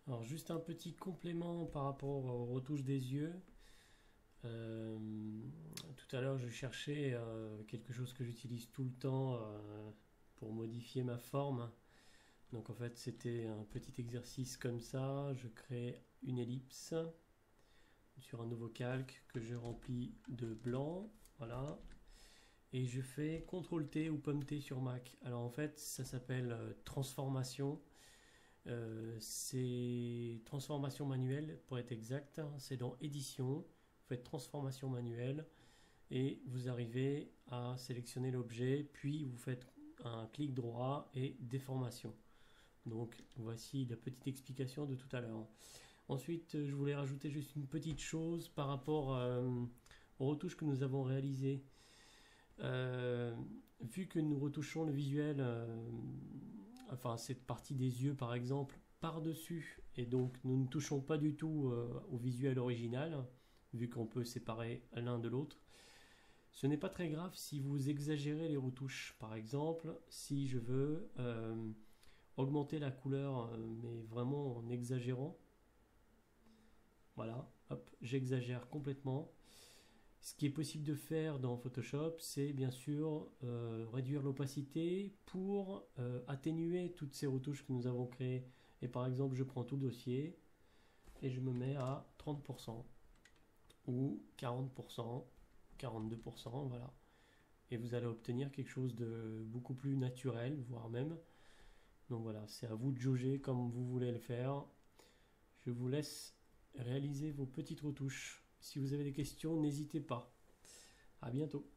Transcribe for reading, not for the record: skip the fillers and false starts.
Alors juste un petit complément par rapport aux retouches des yeux. Euh, Tout à l'heure je cherchais quelque chose que j'utilise tout le temps pour modifier ma forme. Donc en fait c'était un petit exercice comme ça. Je crée une ellipse sur un nouveau calque que je remplis de blanc. Voilà. Et je fais CTRL T ou pomme T sur Mac. Alors en fait ça s'appelle transformation. C'est transformation manuelle pour être exact. C'est dans édition. Vous faites transformation manuelle et vous arrivez à sélectionner l'objet, puis vous faites un clic droit et déformation. Donc voici la petite explication de tout à l'heure. Ensuite, je voulais rajouter juste une petite chose par rapport aux retouches que nous avons réalisées. Euh, Vu que nous retouchons le visuel, enfin cette partie des yeux par exemple, par-dessus, et donc nous ne touchons pas du tout au visuel original, vu qu'on peut séparer l'un de l'autre, ce n'est pas très grave si vous exagérez les retouches. Par exemple, si je veux augmenter la couleur, mais vraiment en exagérant, voilà, hop, j'exagère complètement. Ce qui est possible de faire dans Photoshop, c'est bien sûr réduire l'opacité pour atténuer toutes ces retouches que nous avons créées. Et par exemple, je prends tout le dossier et je me mets à 30% ou 40%, 42%, voilà. Et vous allez obtenir quelque chose de beaucoup plus naturel, voire même. Donc voilà, c'est à vous de jauger comme vous voulez le faire. Je vous laisse réaliser vos petites retouches. Si vous avez des questions, n'hésitez pas. À bientôt.